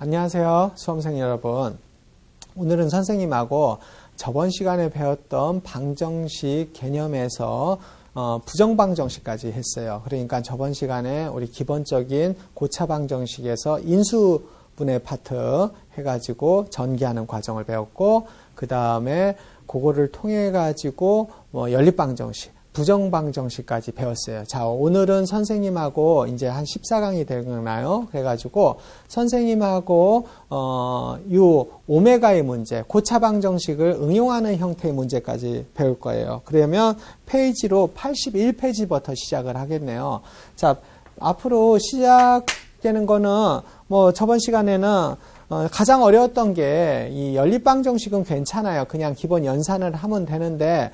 안녕하세요, 수험생 여러분. 오늘은 선생님하고 저번 시간에 배웠던 방정식 개념에서 부정방정식까지 했어요. 그러니까 저번 시간에 우리 기본적인 고차 방정식에서 인수분해 파트 해가지고 전개하는 과정을 배웠고, 그 다음에 그거를 통해 가지고 연립방정식, 부정방정식까지 배웠어요. 자, 오늘은 선생님하고 이제 한 14강이 되나요? 그래가지고 선생님하고 요 오메가의 문제, 고차방정식을 응용하는 형태의 문제까지 배울 거예요. 그러면 페이지로 81페이지부터 시작을 하겠네요. 자, 앞으로 시작되는 거는 저번 시간에는 가장 어려웠던 게 이 연립방정식은 괜찮아요. 그냥 기본 연산을 하면 되는데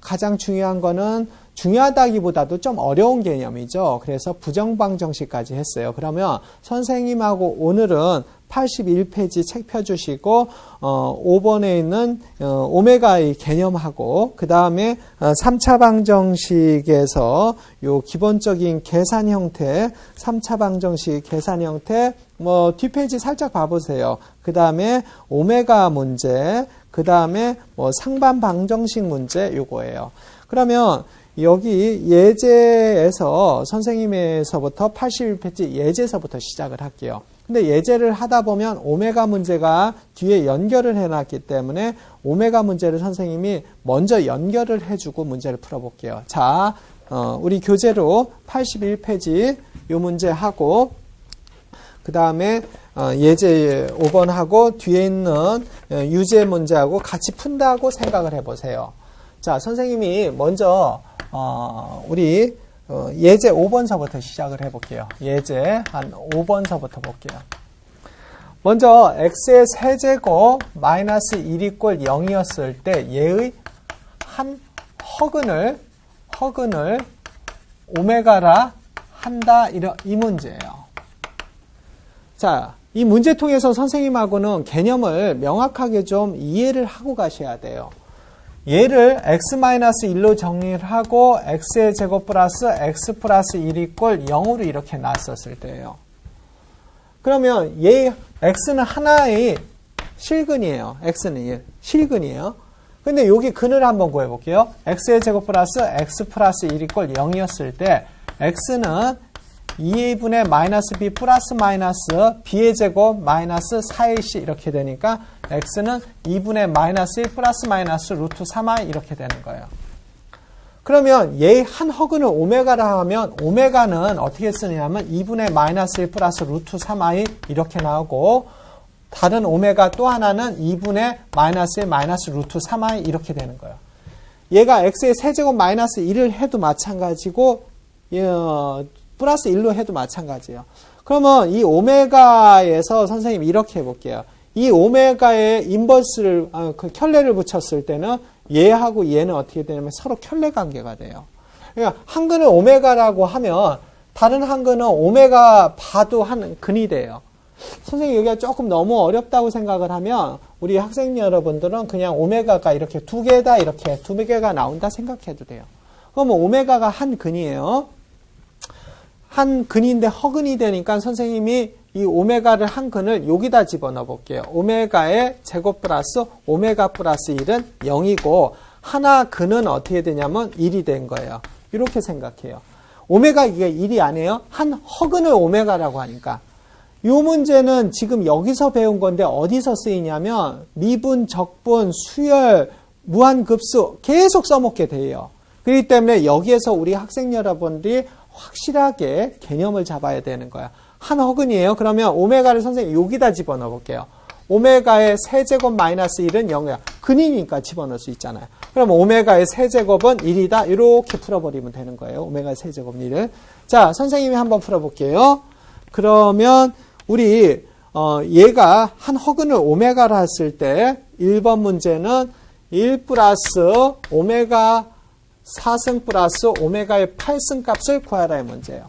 가장 중요한 거는 중요하다기보다도 좀 어려운 개념이죠. 그래서 부정방정식까지 했어요. 그러면 선생님하고 오늘은 81페이지 책 펴주시고 5번에 있는 오메가의 개념하고 그 다음에 3차 방정식에서 요 기본적인 계산 형태, 3차 방정식 계산 형태 뒷페이지 살짝 봐보세요. 그 다음에 오메가 문제, 그 다음에 상반 방정식 문제 요거예요. 그러면 여기 예제에서 선생님에서부터 81페이지 예제에서부터 시작을 할게요. 근데 예제를 하다 보면 오메가 문제가 뒤에 연결을 해놨기 때문에 오메가 문제를 선생님이 먼저 연결을 해주고 문제를 풀어볼게요. 자, 우리 교재로 81페이지 요 문제 하고 그 다음에 예제 5번 하고 뒤에 있는 유제 문제하고 같이 푼다고 생각을 해보세요. 자, 선생님이 먼저 우리 예제 5번서부터 시작을 해볼게요. 예제 한 5번서부터 볼게요. 먼저 x의 세제곱 마이너스 1 = 0이었을 때 얘의 한 허근을 오메가라 한다, 이 문제예요. 자, 이 문제 통해서 선생님하고는 개념을 명확하게 좀 이해를 하고 가셔야 돼요. 얘를 x-1로 정리를 하고 x의 제곱 플러스 x 플러스 1 = 0으로 이렇게 놨었을 때예요. 그러면 얘 x는 하나의 실근이에요. x는 실근이에요. 근데 여기 근을 한번 구해볼게요. x의 제곱 플러스 x 플러스 1 = 0이었을 때 x는 2분의 마이너스 b 플러스 마이너스 b의 제곱 마이너스 4ac 이렇게 되니까 x는 2분의 마이너스 1 플러스 마이너스 루트 3i 이렇게 되는 거예요. 그러면 얘 한 허근을 오메가라 하면 오메가는 어떻게 쓰느냐면 2분의 마이너스 1 플러스 루트 3i 이렇게 나오고 다른 오메가 또 하나는 2분의 마이너스 1 마이너스 루트 3i 이렇게 되는 거예요. 얘가 x의 세제곱 마이너스 1을 해도 마찬가지고 플러스 1로 해도 마찬가지예요. 그러면 이 오메가에서 선생님 이렇게 해볼게요. 이 오메가에 인버스를 켤레를 붙였을 때는 얘하고 얘는 어떻게 되냐면 서로 켤레 관계가 돼요. 그러니까 한 근을 오메가라고 하면 다른 한 근은 오메가 바도 한 근이 돼요. 선생님 여기가 조금 너무 어렵다고 생각을 하면 우리 학생 여러분들은 그냥 오메가가 이렇게 두 개다, 이렇게 두 개가 나온다 생각해도 돼요. 그러면 오메가가 한 근이에요. 한 근인데 허근이 되니까 선생님이 이 오메가를 한 근을 여기다 집어넣어 볼게요. 오메가의 제곱 플러스 오메가 플러스 1은 0이고 하나 근은 어떻게 되냐면 1이 된 거예요. 이렇게 생각해요. 오메가 이게 1이 아니에요. 한 허근을 오메가라고 하니까. 이 문제는 지금 여기서 배운 건데 어디서 쓰이냐면 미분, 적분, 수열, 무한급수 계속 써먹게 돼요. 그렇기 때문에 여기에서 우리 학생 여러분들이 확실하게 개념을 잡아야 되는 거야. 한 허근이에요. 그러면 오메가를 선생님 여기다 집어넣어 볼게요. 오메가의 세제곱 마이너스 1은 0이야. 근이니까 집어넣을 수 있잖아요. 그럼 오메가의 세제곱은 1이다. 이렇게 풀어버리면 되는 거예요. 오메가의 세제곱 1을. 자, 선생님이 한번 풀어볼게요. 그러면 우리 얘가 한 허근을 오메가라 했을 때 1번 문제는 1 플러스 오메가 4승 플러스 오메가의 8승 값을 구하라의 문제예요.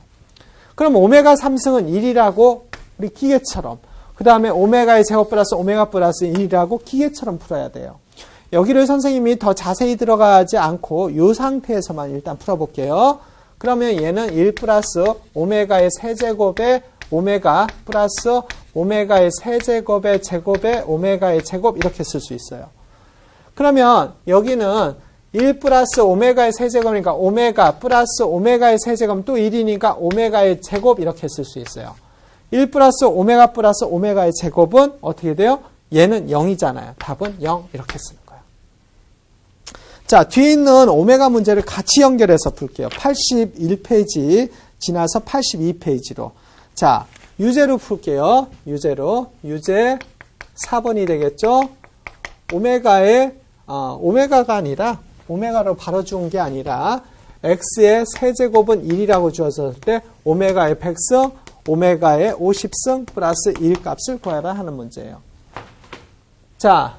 그럼 오메가 3승은 1이라고 우리 기계처럼, 그 다음에 오메가의 제곱 플러스 오메가 플러스 1이라고 기계처럼 풀어야 돼요. 여기를 선생님이 더 자세히 들어가지 않고 이 상태에서만 일단 풀어볼게요. 그러면 얘는 1 플러스 오메가의 세제곱에 오메가 플러스 오메가의 세제곱의 제곱의 오메가의 제곱 이렇게 쓸 수 있어요. 그러면 여기는 1 플러스 오메가의 세제곱이니까 오메가 플러스 오메가의 세제곱 또 1이니까 오메가의 제곱 이렇게 쓸 수 있어요. 1 플러스 오메가의 제곱은 어떻게 돼요? 얘는 0이잖아요. 답은 0 이렇게 쓰는 거예요. 자, 뒤에 있는 오메가 문제를 같이 연결해서 풀게요. 81페이지 지나서 82페이지로. 자, 유제로 풀게요. 유제로. 유제 4번이 되겠죠? 오메가가 아니라, 오메가로 바로 준 게 아니라, x의 세제곱은 1이라고 주어졌을 때, 오메가의 100승, 오메가의 50승 플러스 1 값을 구하라 하는 문제예요. 자,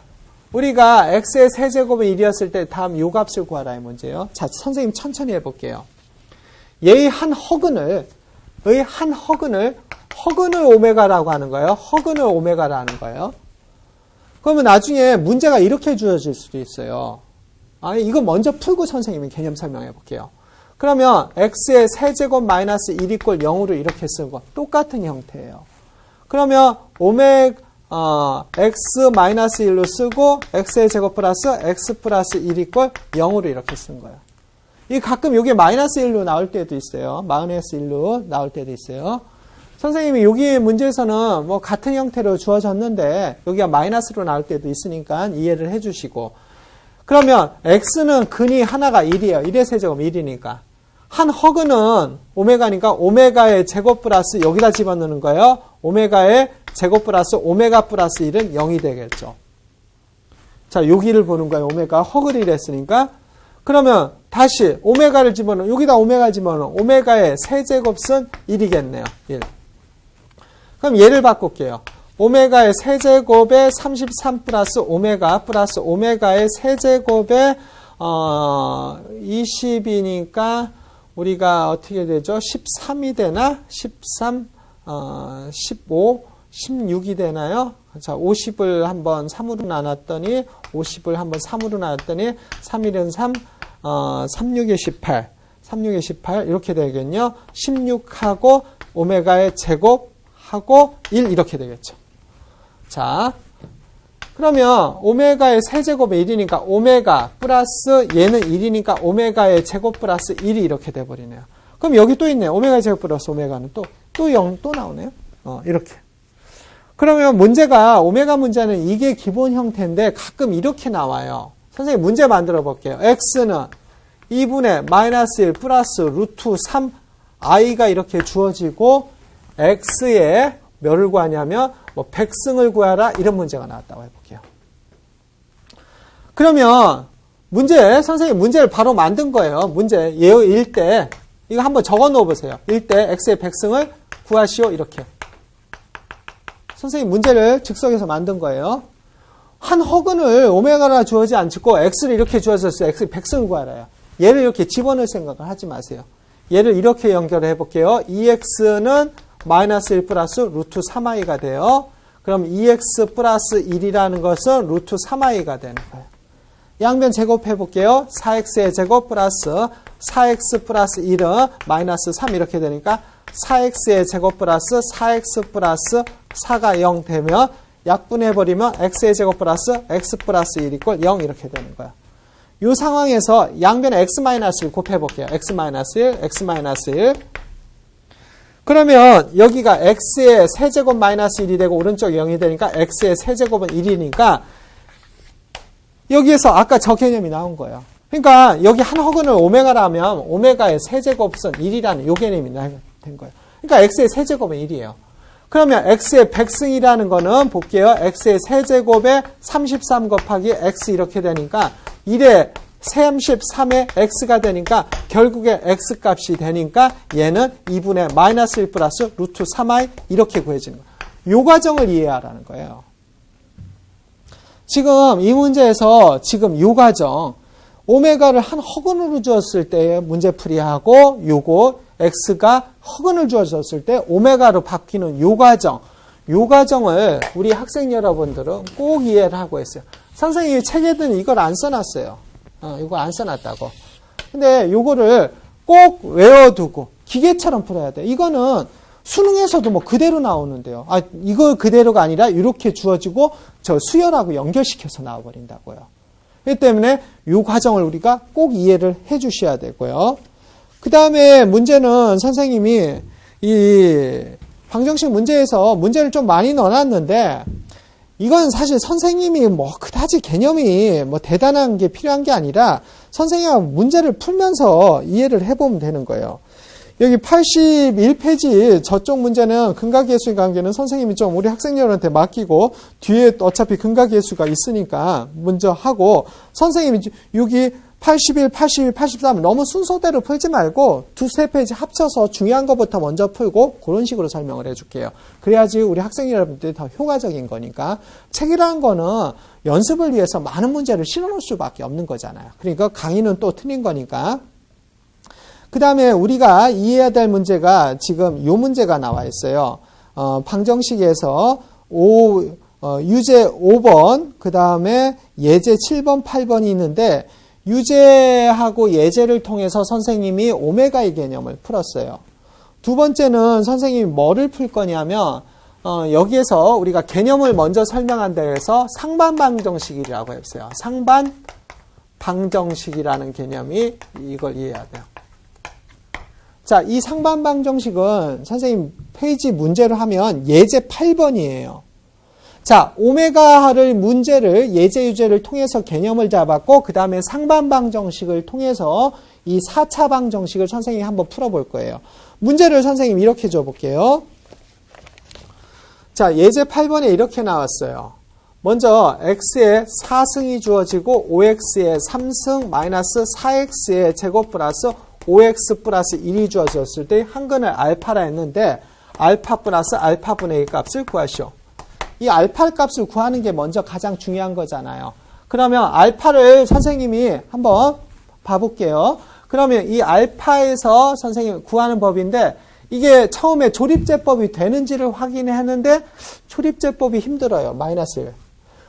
우리가 x의 세제곱은 1이었을 때 다음 요 값을 구하라 의 문제예요. 자, 선생님 천천히 해볼게요. 얘의 한 허근을 오메가라고 하는 거예요. 허근을 오메가라 하는 거예요. 그러면 나중에 문제가 이렇게 주어질 수도 있어요. 아니, 이거 먼저 풀고 선생님이 개념 설명해 볼게요. 그러면 x의 세제곱 마이너스 1 이꼴 0으로 이렇게 쓰고 똑같은 형태예요. 그러면 x 마이너스 1로 쓰고 x의 제곱 플러스 x 플러스 1 이꼴 0으로 이렇게 쓴 거예요. 이 가끔 이게 마이너스 1로 나올 때도 있어요. 마이너스 1로 나올 때도 있어요. 선생님이 여기 문제에서는 뭐 같은 형태로 주어졌는데 여기가 마이너스로 나올 때도 있으니까 이해를 해주시고, 그러면 x는 근이 하나가 1이에요. 1의 세제곱 1이니까. 한 허근은 오메가니까 오메가의 제곱 플러스 여기다 집어넣는 거예요. 오메가의 제곱 플러스 오메가 플러스 1은 0이 되겠죠. 자, 여기를 보는 거예요. 오메가 허근이 이랬으니까. 그러면 다시 오메가를 집어넣으면 여기다 오메가 집어넣으면 오메가의 세제곱은 1이겠네요. 1. 그럼 얘를 바꿀게요. 오메가의 세제곱에 33 플러스 오메가의 세제곱에 20이니까 우리가 어떻게 되죠? 13이 되나? 13, 15, 16이 되나요? 자, 50을 한번 3으로 나눴더니 50을 한번 3으로 나눴더니 3일은 3, 36에 18, 36에 18 이렇게 되겠군요. 16하고 오메가의 제곱하고 1 이렇게 되겠죠. 자, 그러면 오메가의 세제곱이 1이니까 오메가 플러스 얘는 1이니까 오메가의 제곱 플러스 1이 이렇게 돼버리네요. 그럼 여기 또 있네요. 오메가의 제곱 플러스 오메가는 또 0 또 나오네요. 이렇게. 그러면 문제가 오메가 문제는 이게 기본 형태인데 가끔 이렇게 나와요. 선생님 문제 만들어 볼게요. x는 2분의 마이너스 1 플러스 루트 3 i가 이렇게 주어지고 x의 몇을 구하냐면 뭐 100승을 구하라 이런 문제가 나왔다고 해볼게요. 그러면 선생님 문제를 바로 만든 거예요. 문제 예어 1대 이거 한번 적어 놓아 보세요. 1대 x의 100승을 구하시오 이렇게. 선생님 문제를 즉석에서 만든 거예요. 한 허근을 오메가라 주어지 않고 x를 이렇게 주어졌어요. x의 100승을 구하라요. 얘를 이렇게 집어넣을 생각을 하지 마세요. 얘를 이렇게 연결해 볼게요. 2x는 마이너스 1 플러스 루트 3i가 돼요. 그럼 2x 플러스 1이라는 것은 루트 3i가 되는 거예요. 양변 제곱해 볼게요. 4x의 제곱 플러스 4x 플러스 1은 마이너스 3 이렇게 되니까 4x의 제곱 플러스 4x 플러스 4가 0 되면 약분해버리면 x의 제곱 플러스 x 플러스 1 이꼴 0 이렇게 되는 거예요. 이 상황에서 양변에 x-1 곱해볼게요. x-1, x-1. 그러면 여기가 x의 세제곱 마이너스 1이 되고 오른쪽 0이 되니까 x의 세제곱은 1이니까 여기에서 아까 저 개념이 나온 거예요. 그러니까 여기 한 허근을 오메가라면 오메가의 세제곱은 1이라는 요 개념이 된 거예요. 그러니까 x의 세제곱은 1이에요. 그러면 x의 100승이라는 거는 볼게요. x의 세제곱에 33 곱하기 x 이렇게 되니까 1에 33에 x가 되니까 결국에 x 값이 되니까 얘는 2분의 마이너스 1 플러스 루트 3i 이렇게 구해지는 거예요. 이 과정을 이해하라는 거예요. 지금 이 문제에서 지금 이 과정 오메가를 한 허근으로 주었을 때의 문제풀이하고 요거 x가 허근을 주어졌을 때 오메가로 바뀌는 요 과정을 우리 학생 여러분들은 꼭 이해를 하고 있어요. 선생님이 책에는 이걸 안 써놨어요. 이거 안 써놨다고. 근데 요거를 꼭 외워두고 기계처럼 풀어야 돼. 이거는 수능에서도 뭐 그대로 나오는데요. 아, 이거 그대로가 아니라 이렇게 주어지고 저 수열하고 연결시켜서 나와버린다고요. 그렇기 때문에 이 과정을 우리가 꼭 이해를 해 주셔야 되고요. 그 다음에 문제는 선생님이 이 방정식 문제에서 문제를 좀 많이 넣어놨는데 이건 사실 선생님이 뭐 그다지 개념이 뭐 대단한 게 필요한 게 아니라 선생님하고 문제를 풀면서 이해를 해보면 되는 거예요. 여기 81페이지 저쪽 문제는 근각계수의 관계는 선생님이 좀 우리 학생들한테 맡기고 뒤에 어차피 근각계수가 있으니까 먼저 하고 선생님이 여기 81, 82, 83 너무 순서대로 풀지 말고 두세 페이지 합쳐서 중요한 것부터 먼저 풀고 그런 식으로 설명을 해줄게요. 그래야지 우리 학생 여러분들이 더 효과적인 거니까 책이라는 거는 연습을 위해서 많은 문제를 실어놓을 수밖에 없는 거잖아요. 그러니까 강의는 또 틀린 거니까. 그 다음에 우리가 이해해야 될 문제가 지금 이 문제가 나와 있어요. 방정식에서 유제 5번, 그 다음에 예제 7번, 8번이 있는데 유제하고 예제를 통해서 선생님이 오메가의 개념을 풀었어요. 두 번째는 선생님이 뭐를 풀 거냐면 여기에서 우리가 개념을 먼저 설명한 데에서 상반방정식이라고 했어요. 상반방정식이라는 개념이 이걸 이해해야 돼요. 자, 이 상반방정식은 선생님 페이지 문제로 하면 예제 8번이에요. 자, 오메가를 문제를 예제 유제를 통해서 개념을 잡았고 그 다음에 상반방정식을 통해서 이 4차 방정식을 선생님이 한번 풀어볼 거예요. 문제를 선생님 이렇게 줘볼게요. 자, 예제 8번에 이렇게 나왔어요. 먼저 x에 4승이 주어지고 5x에 3승 마이너스 4x의 제곱 플러스 5x 플러스 1이 주어졌을 때 한근을 알파라 했는데 알파 플러스 알파분의 1 값을 구하시오. 이 알파 값을 구하는 게 먼저 가장 중요한 거잖아요. 그러면 알파를 선생님이 한번 봐볼게요. 그러면 이 알파에서 선생님이 구하는 법인데 이게 처음에 조립제법이 되는지를 확인했는데 조립제법이 힘들어요. 마이너스 1.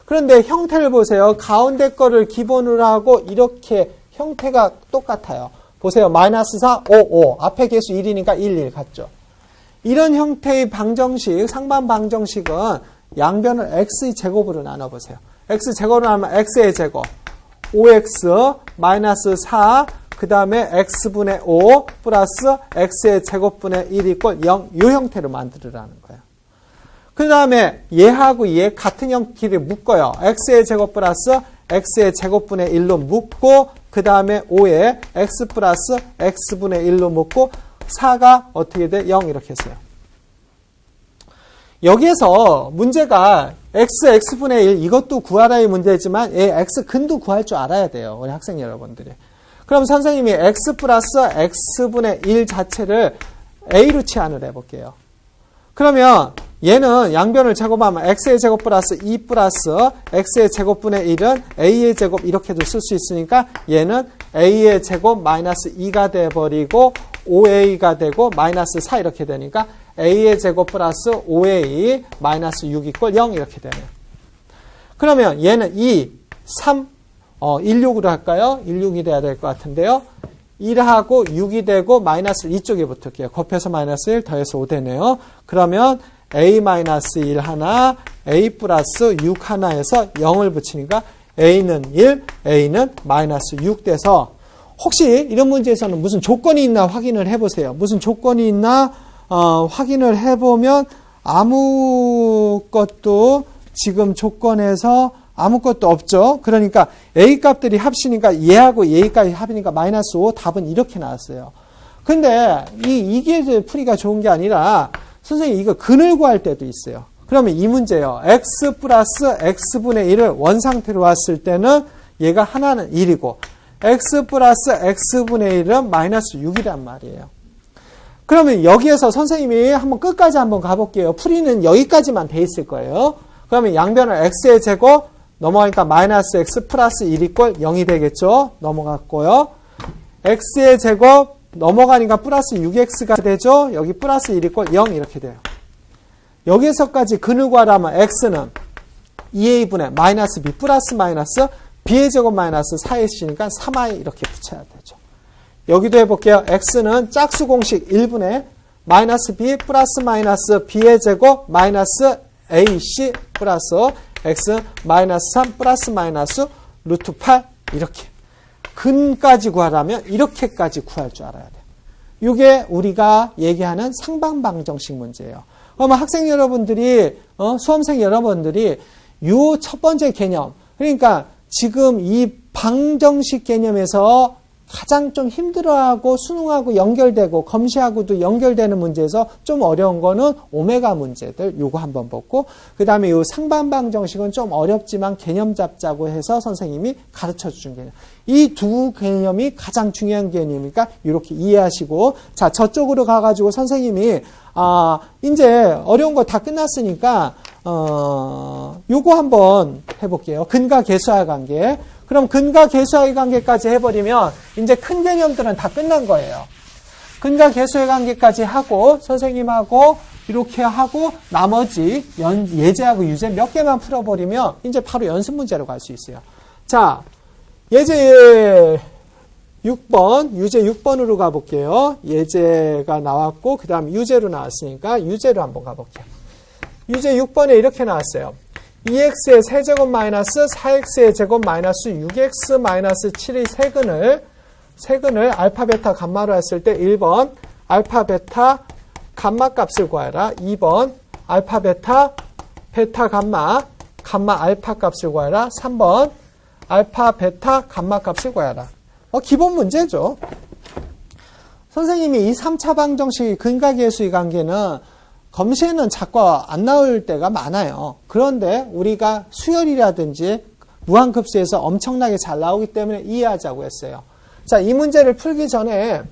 그런데 형태를 보세요. 가운데 거를 기본으로 하고 이렇게 형태가 똑같아요. 보세요. 마이너스 4, 5, 5. 앞에 개수 1이니까 1, 1 같죠. 이런 형태의 방정식, 상반 방정식은 양변을 x의 제곱으로 나눠보세요. x 제곱으로 나누면 x의 제곱, 5x 마이너스 4, 그 다음에 x분의 5 플러스 x의 제곱분의 1 이꼴 0, 이 형태로 만들으라는 거예요. 그 다음에 얘하고 얘 같은 형태를 묶어요. x의 제곱 플러스 x의 제곱분의 1로 묶고 그 다음에 5에 x 플러스 x분의 1로 묶고 4가 어떻게 돼? 0 이렇게 했어요. 여기에서 문제가 x분의 1 이것도 구하라의 문제지만 x근도 구할 줄 알아야 돼요. 우리 학생 여러분들이. 그럼 선생님이 x 플러스 x분의 1 자체를 a로 치환을 해볼게요. 그러면 얘는 양변을 제곱하면 x의 제곱 플러스 2 플러스 x의 제곱분의 1은 a의 제곱 이렇게도 쓸 수 있으니까 얘는 a의 제곱 마이너스 2가 돼버리고 5a가 되고 마이너스 4 이렇게 되니까 a의 제곱 플러스 5a 마이너스 6 이꼴 0 이렇게 되네요. 그러면 얘는 2, 3, 16으로 할까요? 16이 돼야 될 것 같은데요. 1하고 6이 되고 마이너스 이쪽에 붙을게요. 곱해서 마이너스 1 더해서 5 되네요. 그러면 a 마이너스 1 하나, a 플러스 6 하나에서 0을 붙이니까 a는 1, a는 마이너스 6 돼서 혹시 이런 문제에서는 무슨 조건이 있나 확인을 해보세요. 무슨 조건이 있나 확인을 해보면 아무것도 지금 조건에서 아무것도 없죠. 그러니까 A 값들이 합치니까 얘하고 얘까지 합이니까 마이너스 5 답은 이렇게 나왔어요. 근데 이게 풀이가 좋은 게 아니라 선생님 이거 근을 구할 때도 있어요. 그러면 이 문제요. x 플러스 x분의 1을 원상태로 왔을 때는 얘가 하나는 1이고 x 플러스 x분의 1은 마이너스 6이란 말이에요. 그러면 여기에서 선생님이 한번 끝까지 한번 가볼게요. 풀이는 여기까지만 돼 있을 거예요. 그러면 양변을 x의 제곱 넘어가니까 마이너스 x 플러스 1 이꼴 0이 되겠죠. 넘어갔고요. x의 제곱 넘어가니까 플러스 6x가 되죠. 여기 플러스 1 이꼴 0 이렇게 돼요. 여기에서까지 근을 구하라면 x는 2a분의 마이너스 b 플러스 마이너스 b의 제곱 마이너스 4x니까 3i 이렇게 붙여야 되죠. 여기도 해볼게요. x는 짝수 공식 1분의 마이너스 b 플러스 마이너스 b의 제곱 마이너스 ac 플러스 x 마이너스 3 플러스 마이너스 루트 8 이렇게. 근까지 구하려면 이렇게까지 구할 줄 알아야 돼요. 이게 우리가 얘기하는 상반방정식 문제예요. 그러면 학생 여러분들이 수험생 여러분들이 요 첫 번째 개념, 그러니까 지금 이 방정식 개념에서 가장 좀 힘들어하고 수능하고 연결되고 검시하고도 연결되는 문제에서 좀 어려운 거는 오메가 문제들 요거 한번 보고, 그 다음에 요 상반방정식은 좀 어렵지만 개념 잡자고 해서 선생님이 가르쳐 준 개념. 이 두 개념이 가장 중요한 개념이니까 이렇게 이해하시고, 자, 저쪽으로 가가지고 선생님이 이제 어려운 거 다 끝났으니까 요거 한번 해볼게요. 근과 계수와의 관계. 그럼 근과 계수와의 관계까지 해버리면 이제 큰 개념들은 다 끝난 거예요. 근과 계수의 관계까지 하고 선생님하고 이렇게 하고 나머지 예제하고 유제 몇 개만 풀어버리면 이제 바로 연습 문제로 갈 수 있어요. 자, 예제 6번, 유제 6번으로 가볼게요. 예제가 나왔고 그 다음 유제로 나왔으니까 유제로 한번 가볼게요. 유제 6번에 이렇게 나왔어요. 2x의 세제곱 마이너스 4x의 제곱 마이너스 6x 마이너스 7의 세근을 알파 베타 감마로 했을 때 1번 알파 베타 감마 값을 구하라. 2번 알파 베타 감마 알파 값을 구하라. 3번 알파 베타 감마 값을 구하라. 기본 문제죠. 선생님이 이 3차 방정식 근과 계수의 관계는 검시에는 자꾸 안 나올 때가 많아요. 그런데 우리가 수열이라든지 무한급수에서 엄청나게 잘 나오기 때문에 이해하자고 했어요. 자, 이 문제를 풀기 전에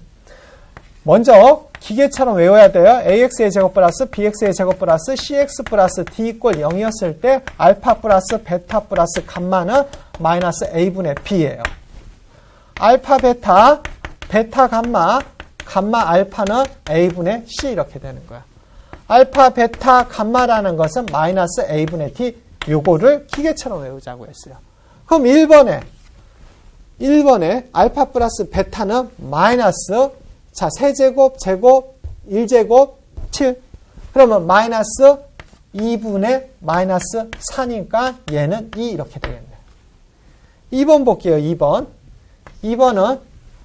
먼저 기계처럼 외워야 돼요. ax의 제곱 플러스 bx의 제곱 플러스 cx 플러스 d 이꼴 0이었을 때 알파 플러스 베타 플러스 감마는 마이너스 a분의 b예요. 알파 베타 감마 알파는 a분의 c 이렇게 되는 거야. 알파, 베타, 감마라는 것은 마이너스 a분의 t, 요거를 기계처럼 외우자고 했어요. 그럼 1번에 알파 플러스 베타는 마이너스, 자, 세제곱, 제곱, 1제곱, 7. 그러면 마이너스 2분의 마이너스 4니까 얘는 2 이렇게 되겠네요. 2번 볼게요, 2번. 2번은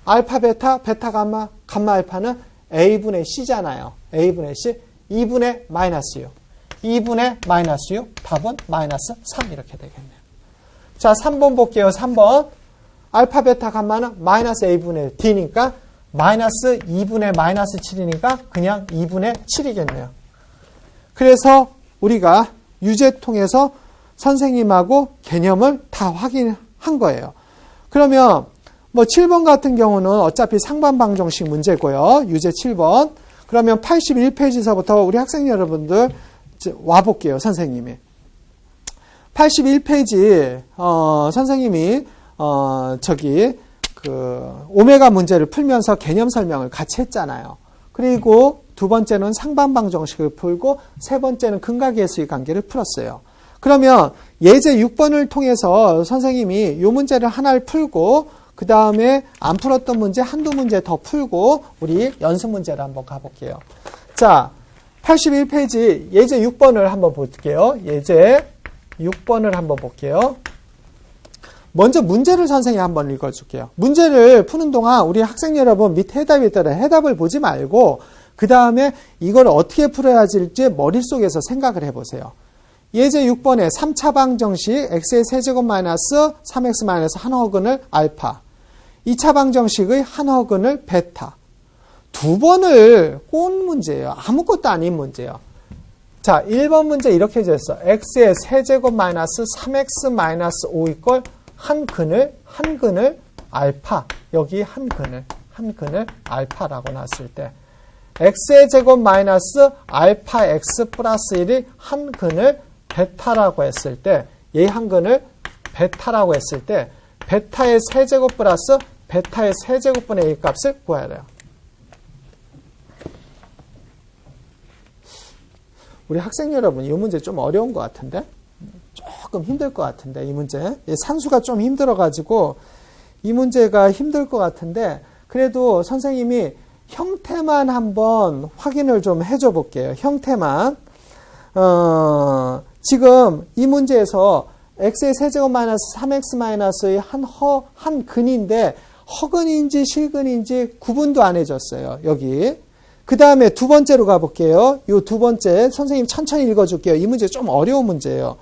알파, 베타, 감마 알파는 a분의 c잖아요. a분의 c. 2분의 마이너스 6. 2분의 마이너스 6. 답은 마이너스 3 이렇게 되겠네요. 자, 3번 볼게요. 3번. 알파, 베타, 감마는 마이너스 a분의 d니까 마이너스 2분의 마이너스 7이니까 그냥 2분의 7이겠네요. 그래서 우리가 유제 통해서 선생님하고 개념을 다 확인한 거예요. 그러면 7번 같은 경우는 어차피 상반방정식 문제고요. 유제 7번. 그러면 81페이지서부터 우리 학생 여러분들 와볼게요, 선생님이. 81페이지, 선생님이, 오메가 문제를 풀면서 개념 설명을 같이 했잖아요. 그리고 두 번째는 상반방정식을 풀고, 세 번째는 근과 계수의 관계를 풀었어요. 그러면 예제 6번을 통해서 선생님이 이 문제를 하나를 풀고, 그 다음에 안 풀었던 문제 한두 문제 더 풀고 우리 연습 문제를 한번 가볼게요. 자, 81페이지 예제 6번을 한번 볼게요. 예제 6번을 한번 볼게요. 먼저 문제를 선생님이 한번 읽어줄게요. 문제를 푸는 동안 우리 학생 여러분 밑에 해답이 있더라. 해답을 보지 말고 그 다음에 이걸 어떻게 풀어야 할지 머릿속에서 생각을 해보세요. 예제 6번에 3차 방정식 x의 세제곱 마이너스 3x 마이너스 한 허근을 알파, 2차 방정식의 한 허근을 베타. 두 번을 꼰 문제예요. 아무것도 아닌 문제예요. 자, 1번 문제 이렇게 줬어. x의 세제곱 마이너스 3x 마이너스 5 이꼴 한 근을 알파. 여기 한 근을 알파라고 놨을 때 x의 제곱 마이너스 알파 x 플러스 1이 한 근을 베타라고 했을 때, 얘 한 근을 베타라고 했을 때 베타의 세제곱 플러스 베타의 세제곱분의 A 값을 구해야 돼요. 우리 학생 여러분, 이 문제 좀 어려운 것 같은데? 조금 힘들 것 같은데, 이 문제. 산수가 좀 힘들어가지고 이 문제가 힘들 것 같은데, 그래도 선생님이 형태만 한번 확인을 좀 해줘 볼게요. 형태만. 지금 이 문제에서 x의 세제곱 마이너스 3x 마이너스의 한 근인데 허근인지 실근인지 구분도 안 해줬어요. 여기. 그 다음에 두 번째로 가볼게요. 이 두 번째 선생님 천천히 읽어줄게요. 이 문제 좀 어려운 문제예요.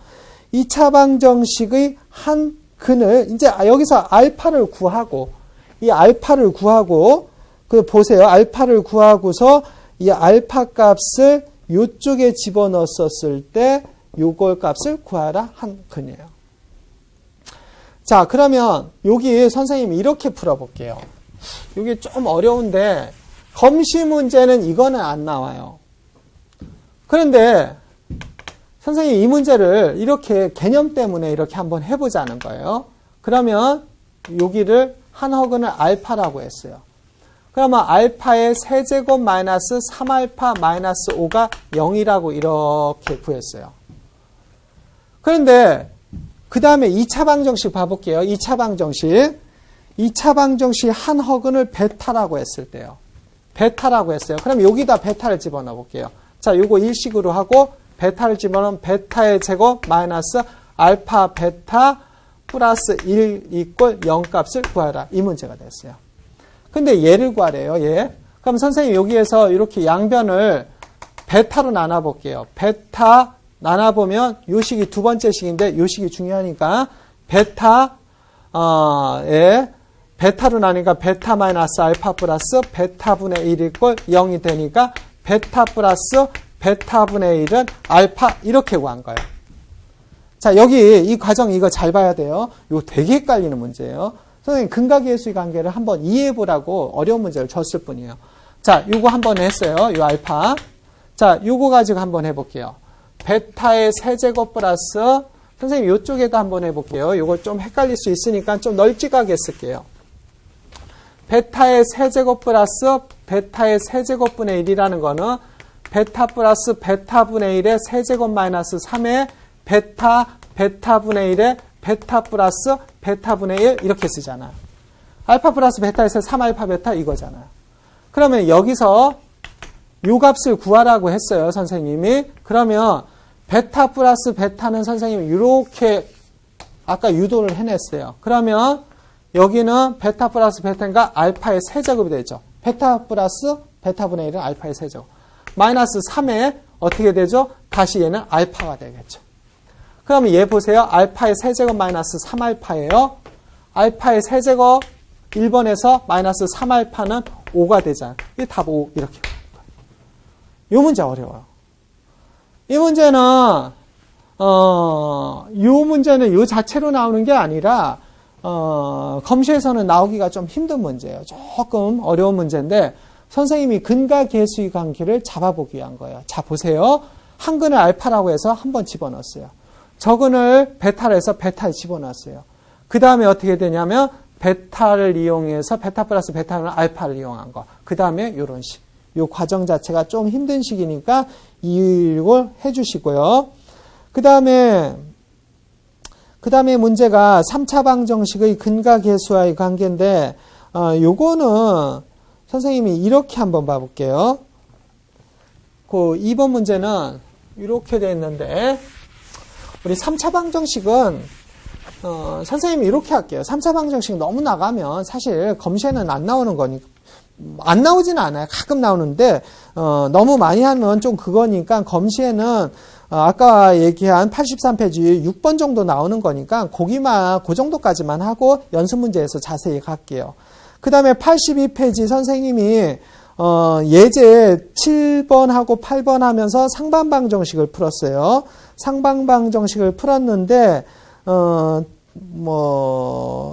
2차 방정식의 한 근을 이제 여기서 알파를 구하고 이 알파를 구하고 보세요. 알파를 구하고서 이 알파 값을 이쪽에 집어넣었을 때 요걸 값을 구하라 한 근이에요. 자, 그러면 여기 선생님이 이렇게 풀어볼게요. 이게 좀 어려운데 검시 문제는 이거는 안 나와요. 그런데 선생님이 이 문제를 이렇게 개념 때문에 이렇게 한번 해보자는 거예요. 그러면 여기를 한 허근을 알파라고 했어요. 그러면 알파의 세제곱 마이너스 3알파 마이너스 5가 0이라고 이렇게 구했어요. 그런데 그 다음에 2차 방정식 봐볼게요. 2차 방정식. 2차 방정식 한 허근을 베타라고 했을 때요. 베타라고 했어요. 그럼 여기다 베타를 집어넣어 볼게요. 자, 요거 일식으로 하고 베타를 집어넣으면 베타의 제곱 마이너스 알파 베타 플러스 1 이꼴 0 값을 구하라. 이 문제가 됐어요. 근데 얘를 구하래요. 얘. 그럼 선생님 여기에서 이렇게 양변을 베타로 나눠볼게요. 베타 나눠보면 요 식이 두 번째 식인데 요 식이 중요하니까 베타로 나니까 베타 마이너스 알파 플러스 베타분의 1 이꼴 0이 되니까 베타 플러스 베타분의 1은 알파 이렇게 구한 거예요. 자, 여기 이 과정 이거 잘 봐야 돼요. 이거 되게 헷갈리는 문제예요. 선생님 근각계수의 관계를 한번 이해해 보라고 어려운 문제를 줬을 뿐이에요. 자, 요거 한번 했어요. 요 알파. 자, 요거 가지고 한번 해볼게요. 베타의 세제곱 플러스 선생님 요쪽에도 한번 해볼게요. 요거 좀 헷갈릴 수 있으니까 좀 널찍하게 쓸게요. 베타의 세제곱 플러스 베타의 세제곱분의 1이라는 거는 베타 플러스 베타분의 1의 세제곱 마이너스 3의 베타분의 1의 베타 플러스 베타분의 1 이렇게 쓰잖아. 알파 플러스 베타에서 3알파 베타 이거잖아요. 그러면 여기서 요 값을 구하라고 했어요. 선생님이. 그러면 베타 플러스 베타는 선생님이 이렇게 아까 유도를 해냈어요. 그러면 여기는 베타 플러스 베타니까 알파의 세제곱이 되죠. 베타 플러스 베타분의 1은 알파의 세제곱. 마이너스 3에 어떻게 되죠? 다시 얘는 알파가 되겠죠. 그러면 얘 보세요. 알파의 세제곱 마이너스 3알파예요. 알파의 세제곱 1번에서 마이너스 3알파는 5가 되잖아요. 이게 답 5 이렇게. 이 문제 어려워요. 이 문제는 요 자체로 나오는 게 아니라 검시에서는 나오기가 좀 힘든 문제예요. 조금 어려운 문제인데 선생님이 근과 계수의 관계를 잡아보기 위한 거예요. 자, 보세요. 한 근을 알파라고 해서 한번 집어넣었어요. 저근을 베타로 해서 베타에 집어넣었어요. 그 다음에 어떻게 되냐면 베타를 이용해서 베타 플러스 베타는 알파를 이용한 거. 그 다음에 이런 식. 이 과정 자체가 좀 힘든 식이니까 이걸 해주시고요. 그 다음에 문제가 3차 방정식의 근과 계수와의 관계인데 요거는 선생님이 이렇게 한번 봐볼게요. 그 2번 문제는 이렇게 되어 있는데 우리 3차 방정식은 선생님이 이렇게 할게요. 3차 방정식 너무 나가면 사실 검시에는 안 나오는 거니까 안 나오지는 않아요. 가끔 나오는데 너무 많이 하면 좀 그거니까 검시에는 아까 얘기한 83페이지 6번 정도 나오는 거니까 거기만 그 정도까지만 하고 연습 문제에서 자세히 갈게요. 그 다음에 82페이지 선생님이 예제 7번하고 8번 하면서 상반방정식을 풀었어요. 상반방정식을 풀었는데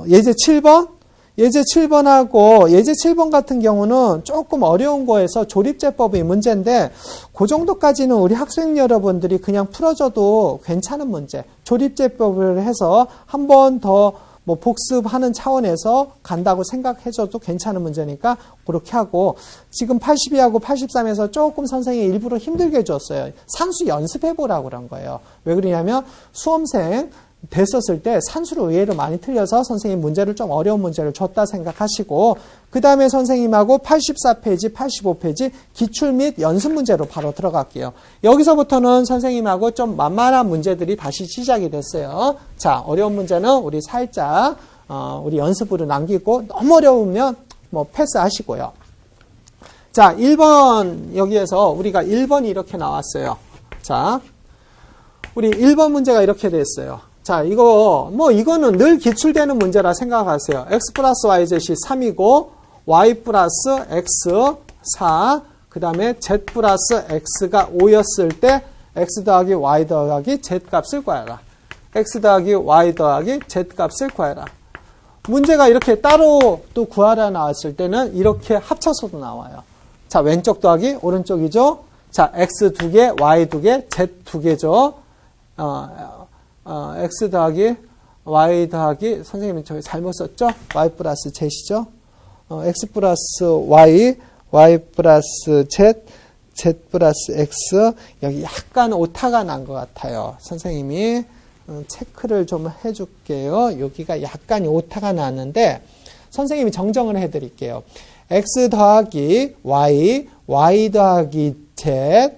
예제 7번? 예제 7번하고 예제 7번 같은 경우는 조금 어려운 거에서 조립제법이 문제인데 그 정도까지는 우리 학생 여러분들이 그냥 풀어줘도 괜찮은 문제. 조립제법을 해서 한 번 더 복습하는 차원에서 간다고 생각해줘도 괜찮은 문제니까 그렇게 하고 지금 82하고 83에서 조금 선생님이 일부러 힘들게 줬어요. 산수 연습해보라고 그런 거예요. 왜 그러냐면 수험생 됐었을 때 산수를 의외로 많이 틀려서 선생님 문제를 좀 어려운 문제를 줬다 생각하시고 그 다음에 선생님하고 84페이지, 85페이지 기출 및 연습 문제로 바로 들어갈게요. 여기서부터는 선생님하고 좀 만만한 문제들이 다시 시작이 됐어요. 자, 어려운 문제는 우리 살짝 우리 연습으로 남기고 너무 어려우면 뭐 패스하시고요. 자, 1번 여기에서 우리가 1번이 이렇게 나왔어요. 자, 우리 1번 문제가 이렇게 됐어요. 자, 이거는 늘 기출되는 문제라 생각하세요. x 플러스 yz이 3이고, y 플러스 x 4, 그 다음에 z 플러스 x가 5였을 때, x 더하기 y 더하기 z 값을 구하라. x 더하기 y 더하기 z 값을 구하라. 문제가 이렇게 따로 또 구하라 나왔을 때는 이렇게 합쳐서도 나와요. 자, 왼쪽 더하기 오른쪽이죠. 자, x 2개, y 2개, z 2개죠. x 더하기 y 더하기 선생님이 저기 잘못 썼죠? y 플러스 z이죠? x 플러스 y, y 플러스 z, z 플러스 x 여기 약간 오타가 난 것 같아요. 선생님이 체크를 좀 해줄게요. 여기가 약간 오타가 났는데 선생님이 정정을 해드릴게요. x 더하기 y, y 더하기 z,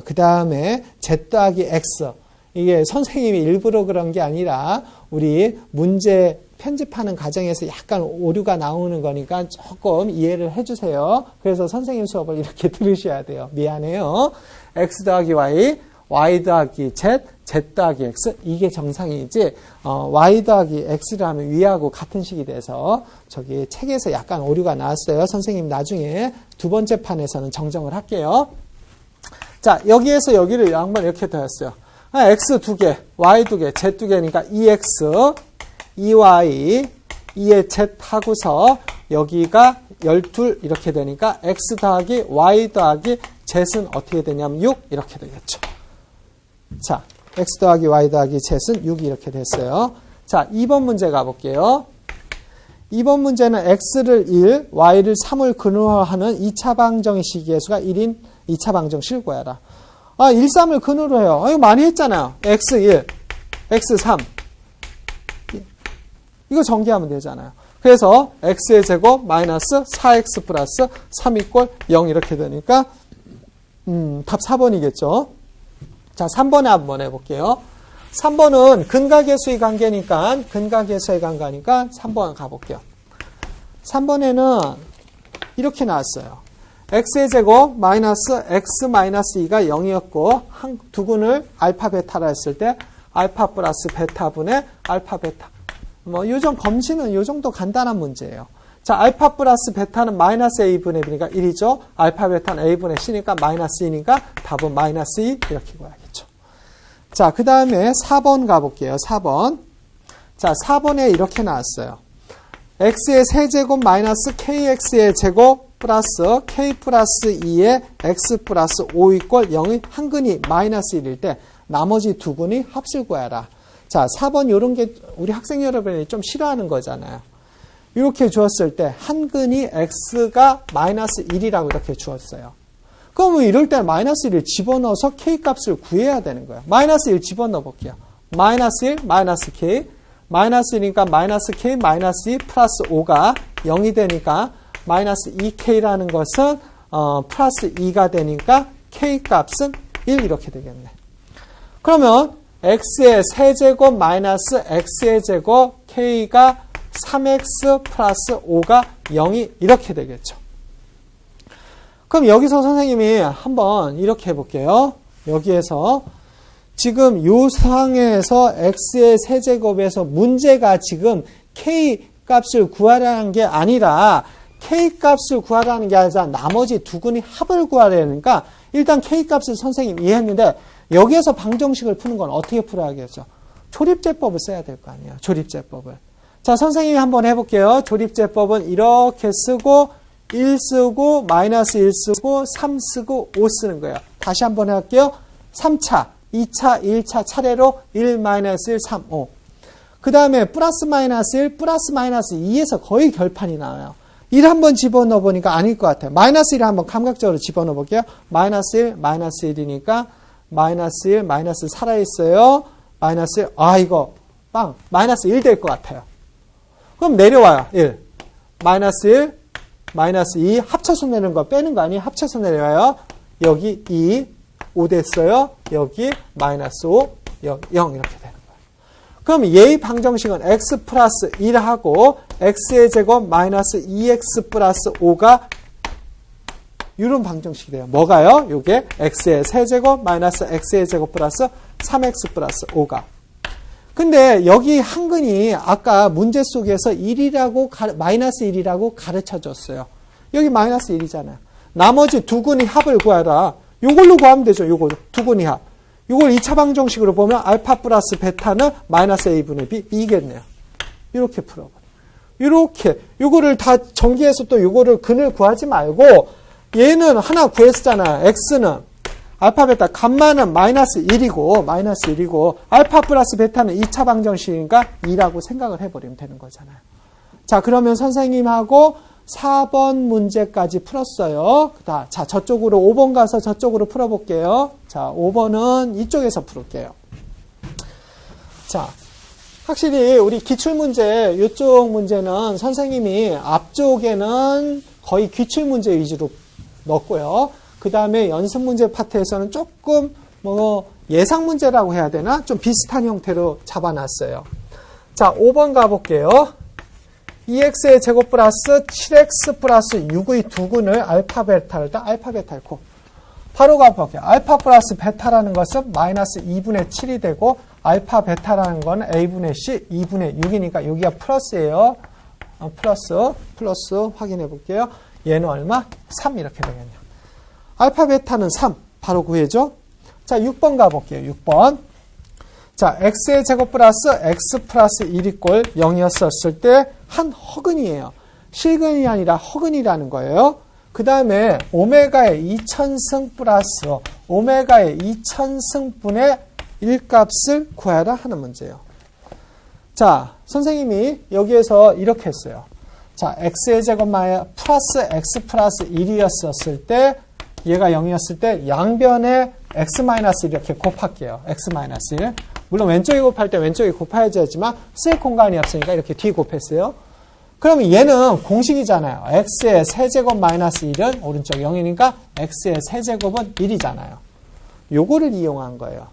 그 다음에 z 더하기 x 이게 선생님이 일부러 그런 게 아니라 우리 문제 편집하는 과정에서 약간 오류가 나오는 거니까 조금 이해를 해주세요. 그래서 선생님 수업을 이렇게 들으셔야 돼요. 미안해요. x 더하기 y, y 더하기 z, z 더하기 x 이게 정상이지 y 더하기 x를 하면 위하고 같은 식이 돼서 저기 책에서 약간 오류가 나왔어요. 선생님 나중에 두 번째 판에서는 정정을 할게요. 자, 여기에서 여기를 한번 이렇게 더했어요. x 2개, y 2개, z 2개니까 2x, 2y, 2의 z 하고서 여기가 12 이렇게 되니까 x 더하기 y 더하기 z은 어떻게 되냐면 6 이렇게 되겠죠. 자, x 더하기 y 더하기 z은 6이 이렇게 됐어요. 자, 2번 문제 가볼게요. 2번 문제는 x를 1, y를 3을 근호하는 2차 방정의 시기계수가 1인 2차 방정식을 구하라. 1, 3을 근으로 해요. 이거 많이 했잖아요. x1, x3. 이거 전개하면 되잖아요. 그래서 x의 제곱 마이너스 4x 플러스 3 이꼴 0 이렇게 되니까 답 4번이겠죠. 자, 3번에 한번 해볼게요. 3번은 근각계수의 관계니까 3번 가볼게요. 3번에는 이렇게 나왔어요. x의 제곱 마이너스 x 마이너스 2가 0이었고 두 근을 알파 베타라 했을 때 알파 플러스 베타분의 알파 베타. 요정 검시는 요 정도 간단한 문제예요. 자, 알파 플러스 베타는 마이너스 a분의 b니까 1이죠. 알파 베타는 a분의 c니까 마이너스 2니까 답은 마이너스 2 이렇게 구해야겠죠. 자, 그 다음에 4번 가볼게요. 4번. 자, 4번에 이렇게 나왔어요. x의 세제곱 마이너스 kx의 제곱 플러스 k 플러스 2의 x 플러스 5 이꼴 0의 한 근이 마이너스 1일 때 나머지 두 근이 합을 구하라. 자, 4번 이런 게 우리 학생 여러분이 좀 싫어하는 거잖아요. 이렇게 주었을 때 한 근이 x가 마이너스 1이라고 이렇게 주었어요. 그러면 이럴 때 마이너스 1을 집어넣어서 k 값을 구해야 되는 거예요. 마이너스 1 집어넣어 볼게요. 마이너스 1, 마이너스 k, 마이너스 1이니까 마이너스 k, 마이너스 2, 플러스 5가 0이 되니까 마이너스 2k라는 것은 플러스 2가 되니까 k 값은 1 이렇게 되겠네. 그러면 x의 세제곱 마이너스 x의 제곱 k가 3x 플러스 5가 0이 이렇게 되겠죠. 그럼 여기서 선생님이 한번 이렇게 해볼게요. 여기에서 지금 요 상황에서 x의 세제곱에서 문제가 지금 k 값을 구하라는 게 아니라 k 값을 구하라는 게 아니라 나머지 두 근이 합을 구하라니까 일단 k 값을 선생님 이해했는데 여기에서 방정식을 푸는 건 어떻게 풀어야겠죠? 조립제법을 써야 될 거 아니에요. 조립제법을. 자, 선생님이 한번 해볼게요. 조립제법은 이렇게 쓰고 1 쓰고 마이너스 1 쓰고 3 쓰고 5 쓰는 거예요. 다시 한번 할게요. 3차, 2차, 1차 차례로 1, 마이너스 1, 3, 5. 그 다음에 플러스 마이너스 1, 플러스 마이너스 2에서 거의 결판이 나와요. 1 한번 집어넣어 보니까 아닐 것 같아요. 마이너스 1을 한번 감각적으로 집어넣어 볼게요. 마이너스 1, 마이너스 1이니까 마이너스 1, 마이너스 살아있어요. 마이너스 1. 이거 빵. 마이너스 1 될 것 같아요. 그럼 내려와요. 1. 마이너스 1, 마이너스 2. 합쳐서 내는 거 빼는 거 아니에요? 합쳐서 내려와요. 여기 2, 5 됐어요. 여기 마이너스 5, 0 이렇게 되는 거예요. 그럼 얘의 방정식은 x 플러스 1하고 x의 제곱 마이너스 2x 플러스 5가 이런 방정식이 돼요. 뭐가요? 요게 x의 세제곱 마이너스 x의 제곱 플러스 3x 플러스 5가. 근데 여기 한근이 아까 문제 속에서 1이라고 마이너스 1이라고 가르쳐 줬어요. 여기 마이너스 1이잖아요. 나머지 두 근의 합을 구하라. 요걸로 구하면 되죠. 요거 두 근의 합. 요걸 2차 방정식으로 보면 알파 플러스 베타는 마이너스 a분의 b이겠네요. 이렇게 풀어버려. 이렇게 요거를 다 전개해서 또 요거를 근을 구하지 말고 얘는 하나 구했잖아요. x는 알파 베타 감마는 마이너스 1이고 알파 플러스 베타는 2차 방정식이니까 2라고 생각을 해버리면 되는 거잖아요. 자, 그러면 선생님하고 4번 문제까지 풀었어요. 자, 저쪽으로 5번 가서 저쪽으로 풀어볼게요. 자, 5번은 이쪽에서 풀을게요. 자, 확실히 우리 기출문제 이쪽 문제는 선생님이 앞쪽에는 거의 기출문제 위주로 넣었고요. 그 다음에 연습문제 파트에서는 조금 예상문제라고 해야 되나? 좀 비슷한 형태로 잡아놨어요. 자, 5번 가볼게요. 2x의 제곱 플러스 7x 플러스 6의 두 근을 알파 베타를 코. 바로 가볼게요. 알파 플러스 베타라는 것은 마이너스 2분의 7이 되고 알파 베타라는 건 a분의 c 2분의 6이니까 여기가 플러스예요. 플러스 확인해 볼게요. 얘는 얼마? 3 이렇게 되겠네요. 알파 베타는 3 바로 구해줘. 자, 6번 가볼게요. 6번. 자, x의 제곱 플러스 x 플러스 1이 꼴 0이었을 때 한 허근이에요. 실근이 아니라 허근이라는 거예요. 그 다음에 오메가의 2000승 플러스 오메가의 2000승분의 1값을 구하라 하는 문제예요. 자, 선생님이 여기에서 이렇게 했어요. 자, x의 제곱 플러스 x 플러스 1이었을 때 얘가 0이었을 때 양변에 x-1 이렇게 곱할게요. x-1. 물론 왼쪽에 곱할 때 왼쪽에 곱해야지 하지만 쓸 공간이 없으니까 이렇게 뒤에 곱했어요. 그러면 얘는 공식이잖아요. x의 세제곱 마이너스 1은 오른쪽 0이니까 x의 세제곱은 1이잖아요. 요거를 이용한 거예요.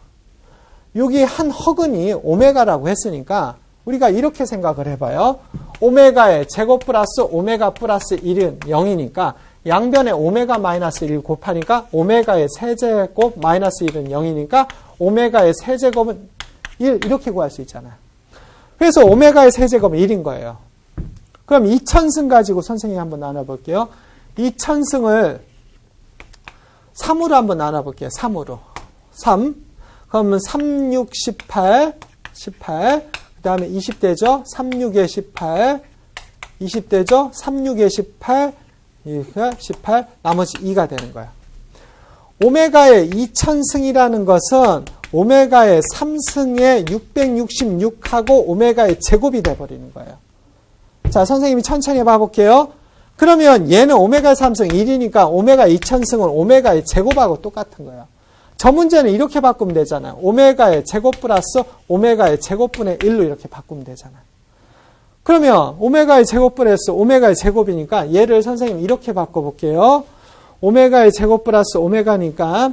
여기 한 허근이 오메가라고 했으니까 우리가 이렇게 생각을 해봐요. 오메가의 제곱 플러스 오메가 플러스 1은 0이니까 양변에 오메가 마이너스 1 곱하니까 오메가의 세제곱 마이너스 1은 0이니까 오메가의 세제곱은 1 이렇게 구할 수 있잖아요. 그래서 오메가의 세제곱은 1인 거예요. 그럼 2000승 가지고 선생님이 한번 나눠볼게요. 2000승을 3으로 한번 나눠볼게요. 3으로. 3. 그러면 3, 6, 18. 그 다음에 20대죠. 3, 6에 18. 20대죠. 3, 6에 18. 18. 나머지 2가 되는 거예요. 오메가의 2000승이라는 것은 오메가의 3승에 666하고 오메가의 제곱이 돼버리는 거예요. 자, 선생님이 천천히 해봐볼게요. 그러면 얘는 오메가 3승 1이니까 오메가 2000승은 오메가의 제곱하고 똑같은 거예요. 저 문제는 이렇게 바꾸면 되잖아요. 오메가의 제곱 플러스 오메가의 제곱분의 1로 이렇게 바꾸면 되잖아요. 그러면 오메가의 제곱 플러스 오메가의 제곱이니까 얘를 선생님 이렇게 바꿔볼게요. 오메가의 제곱 플러스 오메가니까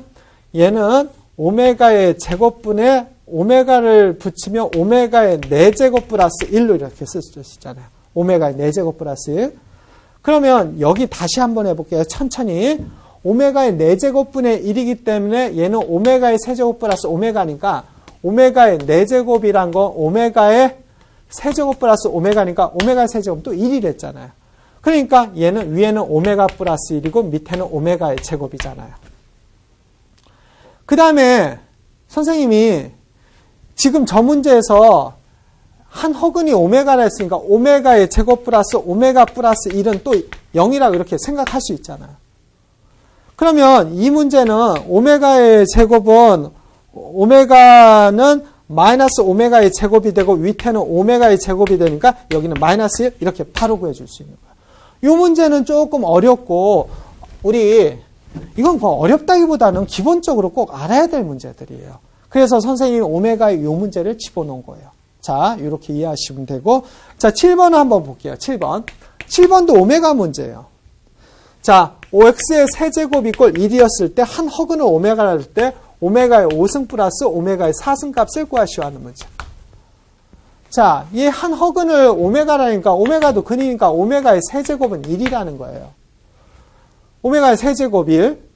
얘는 오메가의 제곱분에 오메가를 붙이면 오메가의 4제곱 플러스 1로 이렇게 쓸 수 있잖아요. 오메가의 4제곱 플러스 1. 그러면 여기 다시 한번 해볼게요. 천천히. 오메가의 4제곱분의 1이기 때문에 얘는 오메가의 세제곱 플러스 오메가니까 오메가의 4제곱이란 건 오메가의 세제곱 플러스 오메가니까 오메가의 세제곱도 1이랬잖아요. 그러니까 얘는 위에는 오메가 플러스 1이고 밑에는 오메가의 제곱이잖아요. 그 다음에 선생님이 지금 저 문제에서 한 허근이 오메가라 했으니까 오메가의 제곱 플러스 오메가 플러스 1은 또 0이라고 이렇게 생각할 수 있잖아요. 그러면 이 문제는 오메가의 제곱은 오메가는 마이너스 오메가의 제곱이 되고 밑에는 오메가의 제곱이 되니까 여기는 마이너스 1 이렇게 바로 구해줄 수 있는 거예요. 이 문제는 조금 어렵고 우리 이건 어렵다기보다는 기본적으로 꼭 알아야 될 문제들이에요. 그래서 선생님이 오메가의 요 문제를 집어넣은 거예요. 자, 이렇게 이해하시면 되고. 자, 7번을 한번 볼게요. 7번. 7번도 오메가 문제예요. 자, OX의 세제곱 이꼴 1이었을 때 한 허근을 오메가를 할 때 오메가의 5승 플러스 오메가의 4승 값을 구하시오 하는 문제. 자, 이 한 허근을 오메가라니까 오메가도 근이니까 오메가의 세제곱은 1이라는 거예요. 오메가의 세제곱 1.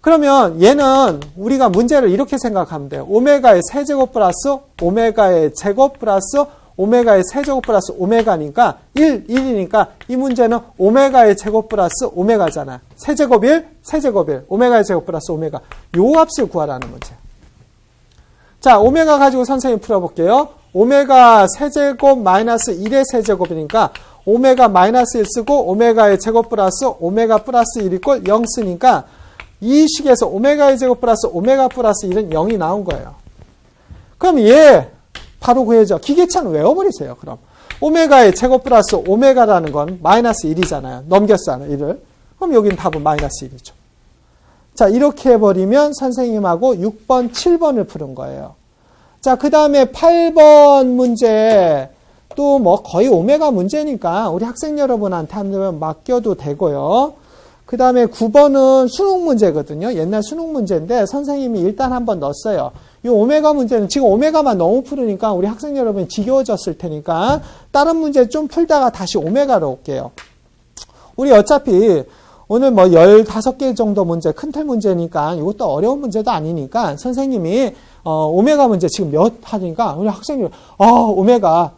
그러면 얘는 우리가 문제를 이렇게 생각하면 돼요. 오메가의 세제곱 플러스 오메가의 제곱 플러스 오메가의 세제곱 플러스 오메가니까 1이니까 이 문제는 오메가의 제곱 플러스 오메가잖아. 세제곱 1, 세제곱 1, 오메가의 제곱 플러스 오메가. 요 값을 구하라는 문제. 자, 오메가 가지고 선생님 풀어볼게요. 오메가 세제곱 마이너스 1의 세제곱이니까 오메가 마이너스 1 쓰고 오메가의 제곱 플러스 오메가 플러스 1 이꼴 0 쓰니까 이 식에서 오메가의 제곱 플러스 오메가 플러스 1은 0이 나온 거예요. 그럼 얘 바로 구해줘. 기계차는 외워버리세요. 그럼 오메가의 제곱 플러스 오메가라는 건 마이너스 1이잖아요. 넘겼잖아요. 1을. 그럼 여긴 답은 마이너스 1이죠. 자, 이렇게 해버리면 선생님하고 6번, 7번을 푸는 거예요. 자, 그 다음에 8번 문제 또 뭐 거의 오메가 문제니까 우리 학생 여러분한테 한번 맡겨도 되고요. 그 다음에 9번은 수능 문제거든요. 옛날 수능 문제인데 선생님이 일단 한번 넣었어요. 이 오메가 문제는 지금 오메가만 너무 풀으니까 우리 학생 여러분이 지겨워졌을 테니까 다른 문제 좀 풀다가 다시 오메가로 올게요. 우리 어차피 오늘 뭐 15개 정도 문제, 큰 틀 문제니까 이것도 어려운 문제도 아니니까 선생님이 오메가 문제 지금 몇 하니까 우리 학생들 오메가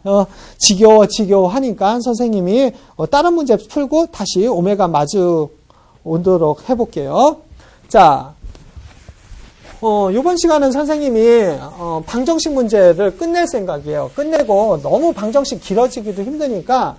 지겨워 하니까 선생님이 다른 문제 풀고 다시 오메가 마주 오도록 해볼게요. 자, 이번 시간은 선생님이 방정식 문제를 끝낼 생각이에요. 끝내고 너무 방정식 길어지기도 힘드니까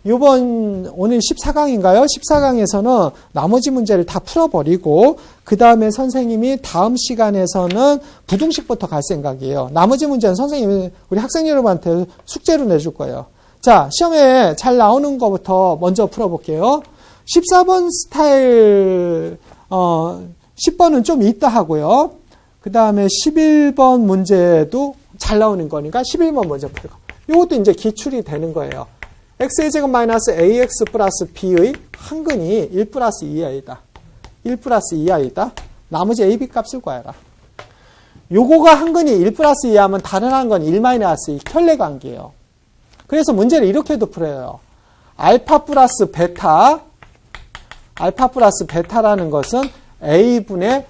오늘 14강인가요? 14강에서는 나머지 문제를 다 풀어버리고 그 다음에 선생님이 다음 시간에서는 부등식부터 갈 생각이에요. 나머지 문제는 선생님이 우리 학생 여러분한테 숙제로 내줄 거예요. 자, 시험에 잘 나오는 것부터 먼저 풀어볼게요. 14번 스타일 10번은 좀 이따 하고요. 그 다음에 11번 문제도 잘 나오는 거니까 11번 먼저 풀고 이것도 이제 기출이 되는 거예요. x의 제곱 마이너스 ax 플러스 b의 한근이 1 플러스 2i다. 1 플러스 2i다. 나머지 ab 값을 구해라. 요거가 한근이 1 플러스 2 하면 다른 한건 1 마이너스 2 켤레관계예요. 그래서 문제를 이렇게도 풀어요. 알파 플러스 베타라는 것은 a분의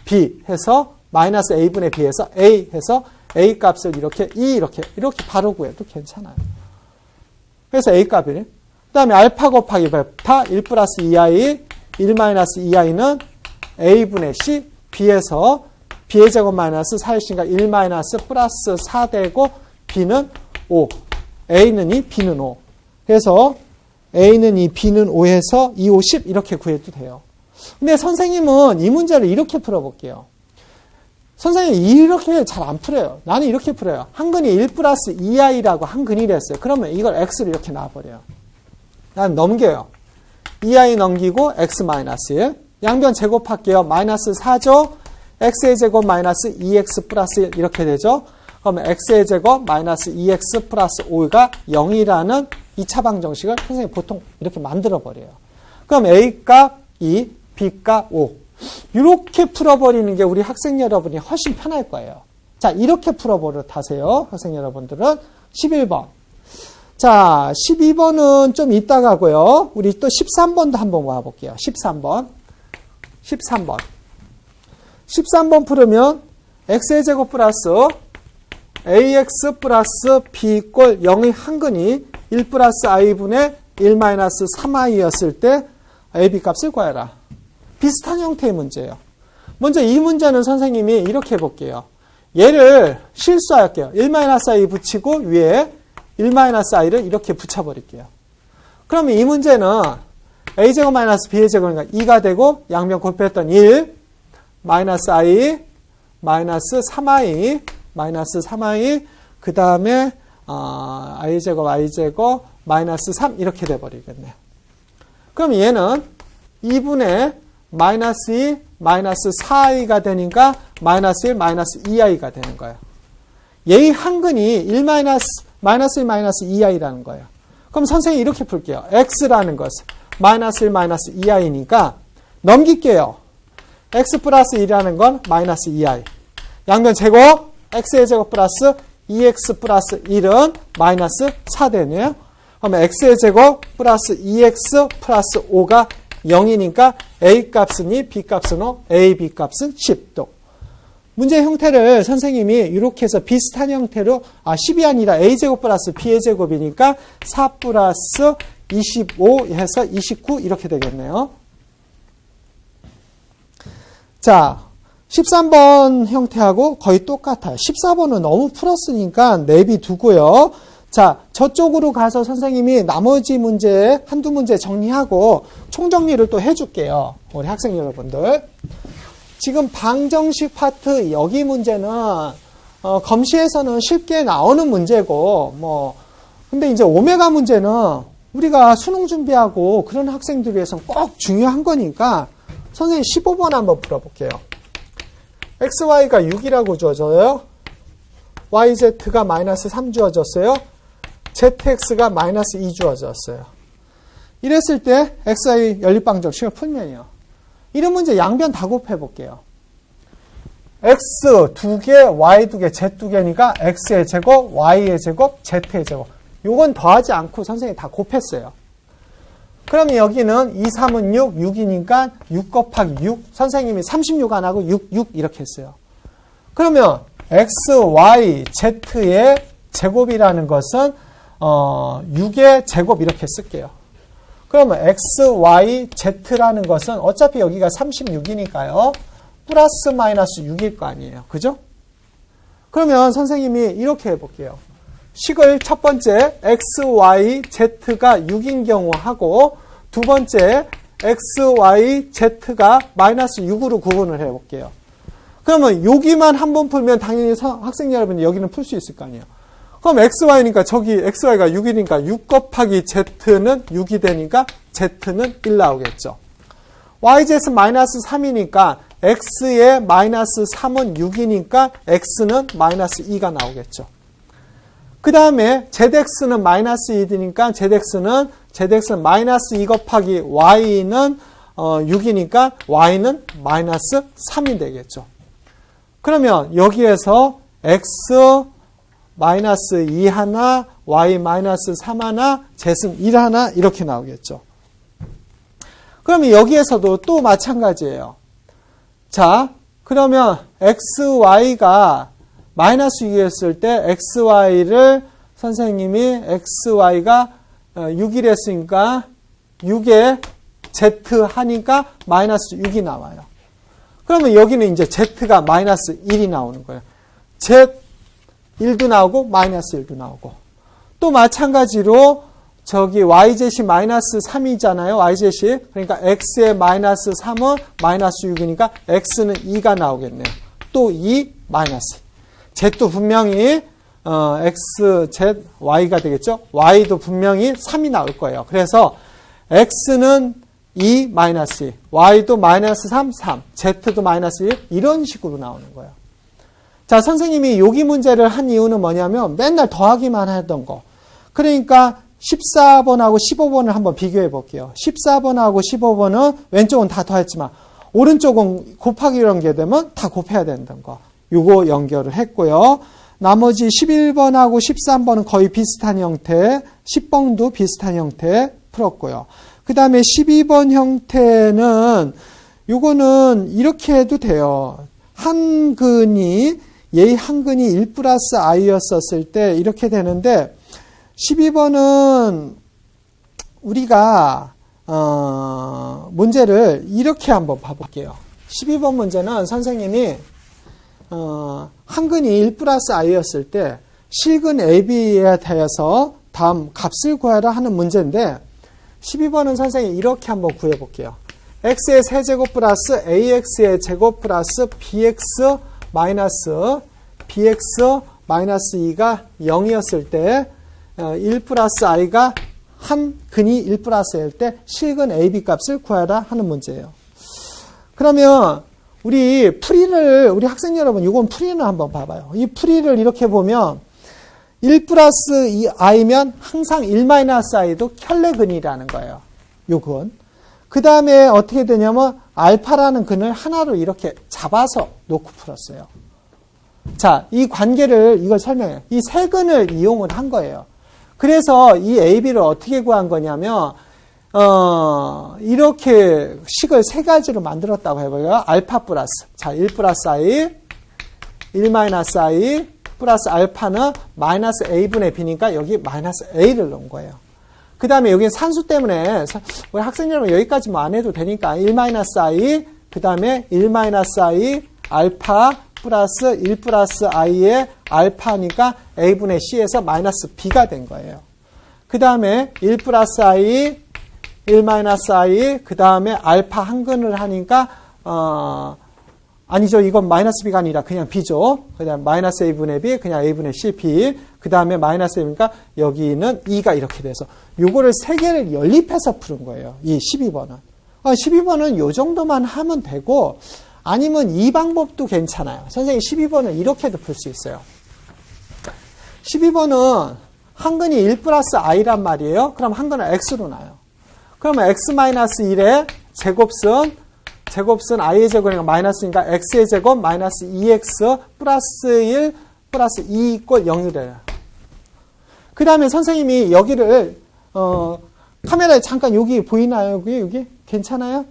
b 해서 마이너스 a분의 b 해서 a 해서 a 값을 이렇게 바로 구해도 괜찮아요. 그래서 a 값이네. 그 다음에 알파 곱하기 베타 1 플러스 2i 1 마이너스 2i는 a분의 c b에서 b의 제곱 마이너스 4이니까 1 마이너스 플러스 4 되고 b는 5. a는 2, b는 5. 그래서 a는 2, b는 5 해서 2, 5, 10 이렇게 구해도 돼요. 근데 선생님은 이 문제를 이렇게 풀어볼게요. 선생님이 이렇게 잘 안 풀어요. 나는 이렇게 풀어요. 한근이 1 플러스 2i라고 한근이라 했어요. 그러면 이걸 x로 이렇게 놔버려요. 난 넘겨요. 2i 넘기고 x 마이너스 1. 양변 제곱할게요. 마이너스 4죠. x의 제곱 마이너스 2x 플러스 1 이렇게 되죠. 그러면 x의 제곱 마이너스 2x 플러스 5가 0이라는 2차 방정식을 선생님이 보통 이렇게 만들어버려요. 그럼 a값 2, b값 5. 이렇게 풀어버리는 게 우리 학생 여러분이 훨씬 편할 거예요. 자, 이렇게 풀어버릇하세요. 학생 여러분들은 11번. 자, 12번은 좀 이따 가고요. 우리 또 13번도 한번 와볼게요. 13번 풀으면 x의 제곱 플러스 ax 플러스 b 이꼴 0의 한근이 1 플러스 i분의 1 마이너스 3i였을 때 ab 값을 구해라. 비슷한 형태의 문제예요. 먼저 이 문제는 선생님이 이렇게 해볼게요. 얘를 실수할게요. 1-i 붙이고 위에 1-i를 이렇게 붙여버릴게요. 그러면 이 문제는 a제곱 마이너스 b의 제곱이니까 2가 되고 양변 곱했던 1 마이너스 i 마이너스 3i 그 다음에 i제곱 마이너스 3 이렇게 돼버리겠네요. 그럼 얘는 2분의 마이너스 2, 마이너스 4i가 되니까 마이너스 1, 마이너스 2i가 되는 거예요. 얘의 한근이 1 마이너스 1, 마이너스 2i라는 거예요. 그럼 선생님이 이렇게 풀게요. x라는 것은 마이너스 1, 마이너스 2i니까 넘길게요. x 플러스 1이라는 건 마이너스 2i. 양변 제곱, x의 제곱 플러스 2x 플러스 1은 마이너스 4 되네요. 그러면 x의 제곱 플러스 2x 플러스 5가 0이니까 a 값은 2, b 값은 5, a, b 값은 10도. 문제 형태를 선생님이 이렇게 해서 비슷한 형태로 10이 아니라 a제곱 플러스 b의 제곱이니까 4 플러스 25 해서 29 이렇게 되겠네요. 자, 13번 형태하고 거의 똑같아요. 14번은 너무 풀었으니까 내비두고요. 자, 저쪽으로 가서 선생님이 나머지 문제 한두 문제 정리하고 총정리를 또 해줄게요. 우리 학생 여러분들. 지금 방정식 파트 여기 문제는 검시에서는 쉽게 나오는 문제고 근데 이제 오메가 문제는 우리가 수능 준비하고 그런 학생들 위해서는 꼭 중요한 거니까 선생님 15번 한번 풀어볼게요. XY가 6이라고 주어져요. YZ가 마이너스 3 주어졌어요. ZX가 마이너스 2 주어졌어요. 이랬을 때 XY 연립방정식을 풀면요. 이런 문제 양변 다 곱해볼게요. X 2개, Y 2개, Z 2개니까 X의 제곱, Y의 제곱, Z의 제곱. 요건 더하지 않고 선생님이 다 곱했어요. 그러면 여기는 2, 3은 6, 6이니까 6 곱하기 6. 선생님이 36 안 하고 6, 6 이렇게 했어요. 그러면 X, Y, Z의 제곱이라는 것은 6의 제곱 이렇게 쓸게요. 그러면 X, Y, Z라는 것은 어차피 여기가 36이니까요. 플러스 마이너스 6일 거 아니에요. 그죠? 그러면 선생님이 이렇게 해볼게요. 식을 첫 번째 X, Y, Z가 6인 경우 하고 두 번째 X, Y, Z가 마이너스 6으로 구분을 해볼게요. 그러면 여기만 한번 풀면 당연히 학생 여러분이 여기는 풀 수 있을 거 아니에요. 그럼 XY니까 저기 XY가 6이니까 6 곱하기 Z는 6이 되니까 Z는 1 나오겠죠. YZ는 마이너스 3이니까 X의 마이너스 3은 6이니까 X는 마이너스 2가 나오겠죠. 그 다음에 ZX는 마이너스 2이니까 ZX는 마이너스 2 곱하기 Y는 6이니까 Y는 마이너스 3이 되겠죠. 그러면 여기에서 X 마이너스 2 하나, Y 마이너스 3 하나, Z는 1 하나 이렇게 나오겠죠. 그러면 여기에서도 또 마찬가지예요. 자, 그러면 XY가 마이너스 6이었을 때 XY를 선생님이 XY가 6이랬으니까 6에 Z 하니까 마이너스 6이 나와요. 그러면 여기는 이제 Z가 마이너스 1이 나오는 거예요. Z1도 나오고 마이너스 1도 나오고 또 마찬가지로 저기 YZ이 마이너스 3이잖아요. YZ이. 그러니까 X의 마이너스 3은 마이너스 6이니까 X는 2가 나오겠네요. 또 2 마이너스. Z도 분명히 X, Z, Y가 되겠죠. Y도 분명히 3이 나올 거예요. 그래서 X는 2 마이너스 2, Y도 마이너스 3, 3, Z도 마이너스 1 이런 식으로 나오는 거예요. 자, 선생님이 여기 문제를 한 이유는 뭐냐면 맨날 더하기만 하던 거. 그러니까 14번하고 15번을 한번 비교해 볼게요. 14번하고 15번은 왼쪽은 다 더했지만 오른쪽은 곱하기 연계되면 다 곱해야 된다는 거. 요거 연결을 했고요. 나머지 11번하고 13번은 거의 비슷한 형태, 10번도 비슷한 형태 풀었고요. 그 다음에 12번 형태는 요거는 이렇게 해도 돼요. 한근이 얘의 한근이 1 플러스 i였었을 때 이렇게 되는데 12번은 우리가 문제를 이렇게 한번 봐볼게요. 12번 문제는 선생님이 한근이 1 플러스 i였을 때 실근 AB에 대해서 다음 값을 구하라 하는 문제인데 12번은 선생님이 이렇게 한번 구해볼게요. x의 세제곱 플러스 ax의 제곱 플러스 bx 마이너스 2가 0이었을 때 1 플러스 i가 한 근이 1 플러스 일 때 실근 AB 값을 구하라 하는 문제예요. 그러면 우리 풀이를, 우리 학생 여러분, 이건 풀이는 한번 봐봐요. 이 풀이를 이렇게 보면 1 플러스 i면 항상 1 마이너스 i도 켤레근이라는 거예요. 요 근. 그 다음에 어떻게 되냐면 알파라는 근을 하나로 이렇게 잡아서 놓고 풀었어요. 자, 이 관계를 이걸 설명해요. 이 세 근을 이용을 한 거예요. 그래서 이 AB를 어떻게 구한 거냐면 이렇게 식을 세 가지로 만들었다고 해봐요. 알파 플러스. 자, 1 플러스 i, 1 마이너스 i, 플러스 알파는 마이너스 a분의 b니까 여기 마이너스 a를 넣은 거예요. 그 다음에 여기 산수 때문에 우리 학생 여러분 여기까지 뭐 안 해도 되니까 1 마이너스 i, 그 다음에 1 마이너스 i, 알파 플러스 1 플러스 i의 알파니까 a분의 c에서 마이너스 b가 된 거예요. 그 다음에 1 플러스 i, 1 마이너스 i, 그 다음에 알파 한 근을 하니까 아니죠. 이건 마이너스 b가 아니라 그냥 b죠. 그냥 마이너스 a분의 b, 그냥 a분의 c, b. 그 다음에 마이너스 a니까 여기는 2가 이렇게 돼서 요거를 세 개를 연립해서 푸는 거예요. 이 12번은. 12번은 요 정도만 하면 되고 아니면 이 방법도 괜찮아요. 선생님 12번은 이렇게도 풀 수 있어요. 12번은 한 근이 1 플러스 i란 말이에요. 그럼 한 근을 x로 놔요. 그러면 x 마이너스 1의 제곱은 i의 제곱이니까 마이너스니까 x의 제곱 마이너스 2x 플러스 1 플러스 2 이꼴 0이래요. 그 다음에 선생님이 여기를 카메라에 잠깐 여기 보이나요? 여기 괜찮아요?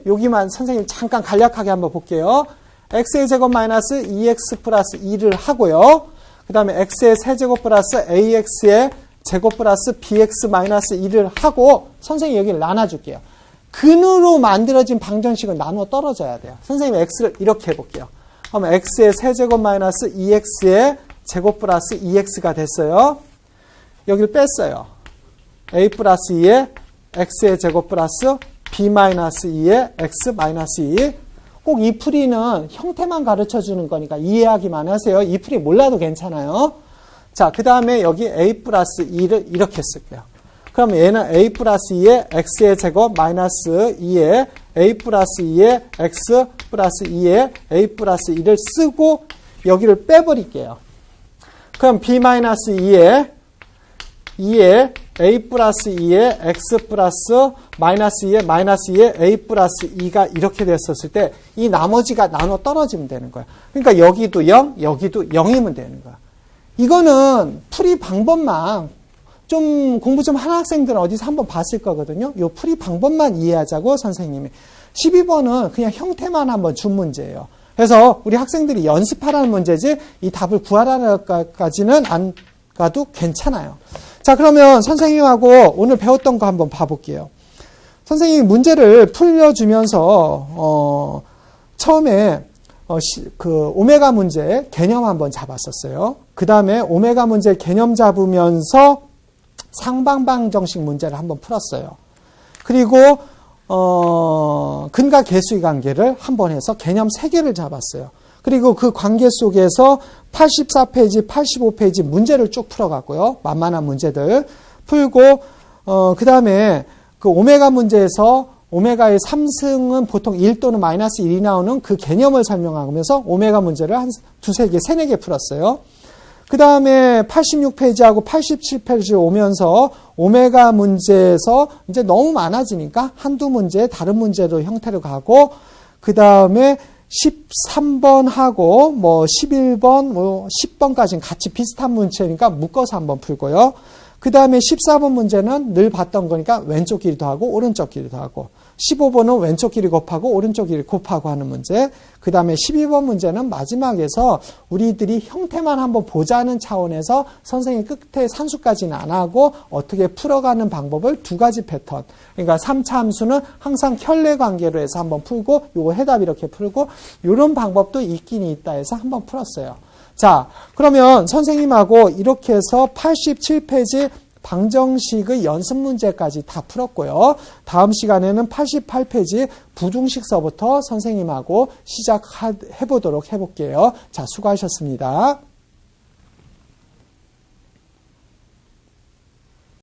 여기만 선생님 잠깐 간략하게 한번 볼게요. x의 제곱 마이너스 2x 플러스 2를 하고요. 그 다음에 x의 세제곱 플러스 ax의 제곱 플러스 bx 마이너스 2를 하고 선생님이 여기를 나눠줄게요. 근으로 만들어진 방정식은 나누어 떨어져야 돼요. 선생님 x를 이렇게 해볼게요. 그러면 x의 세제곱 마이너스 2x의 제곱 플러스 2x가 됐어요. 여기를 뺐어요. a 플러스 2의 x의 제곱 플러스 b 마이너스 2의 x 마이너스 2. 꼭 이 풀이는 형태만 가르쳐주는 거니까 이해하기만 하세요. 이 풀이 몰라도 괜찮아요. 자, 그 다음에 여기 a 플러스 2를 이렇게 쓸게요. 그럼 얘는 a 플러스 2의 x의 제곱 마이너스 2의 a 플러스 2의 x 플러스 2의 a 플러스 2를 쓰고 여기를 빼버릴게요. 그럼 b 마이너스 2의 a 플러스 2의 x 플러스 마이너스 2의 마이너스 2의 a 플러스 2가 이렇게 됐었을 때 이 나머지가 나눠 떨어지면 되는 거예요. 그러니까 여기도 0, 여기도 0이면 되는 거야. 이거는 풀이 방법만 좀 공부 좀 하는 학생들은 어디서 한번 봤을 거거든요. 요 풀이 방법만 이해하자고 선생님이. 12번은 그냥 형태만 한번 준 문제예요. 그래서 우리 학생들이 연습하라는 문제지 이 답을 구하라까지는 안 가도 괜찮아요. 자, 그러면 선생님하고 오늘 배웠던 거 한번 봐볼게요. 선생님이 문제를 풀려주면서 처음에 그 오메가 문제 개념 한번 잡았었어요. 그 다음에 오메가 문제 개념 잡으면서 상방방정식 문제를 한번 풀었어요. 그리고 근과 개수의 관계를 한번 해서 개념 3개를 잡았어요. 그리고 그 관계 속에서 84페이지, 85페이지 문제를 쭉 풀어갔고요. 만만한 문제들 풀고 그 다음에 그 오메가 문제에서 오메가의 3승은 보통 1 또는 마이너스 1이 나오는 그 개념을 설명하면서 오메가 문제를 한 두세 개, 세네 개 풀었어요. 그 다음에 86페이지하고 87페이지 오면서 오메가 문제에서 이제 너무 많아지니까 한두 문제, 다른 문제로 형태로 가고, 그 다음에 13번하고 뭐 11번, 뭐 10번까지는 같이 비슷한 문제니까 묶어서 한번 풀고요. 그 다음에 14번 문제는 늘 봤던 거니까 왼쪽 길이 더하고 오른쪽 길이 더하고, 15번은 왼쪽 길이 곱하고 오른쪽 길이 곱하고 하는 문제. 그 다음에 12번 문제는 마지막에서 우리들이 형태만 한번 보자는 차원에서 선생님 끝에 산수까지는 안 하고 어떻게 풀어가는 방법을 두 가지 패턴. 그러니까 3차 함수는 항상 켤레 관계로 해서 한번 풀고 요거 해답 이렇게 풀고 이런 방법도 있긴 있다 해서 한번 풀었어요. 자, 그러면 선생님하고 이렇게 해서 87페이지 방정식의 연습 문제까지 다 풀었고요. 다음 시간에는 88페이지 부등식서부터 선생님하고 시작해보도록 해볼게요. 자, 수고하셨습니다.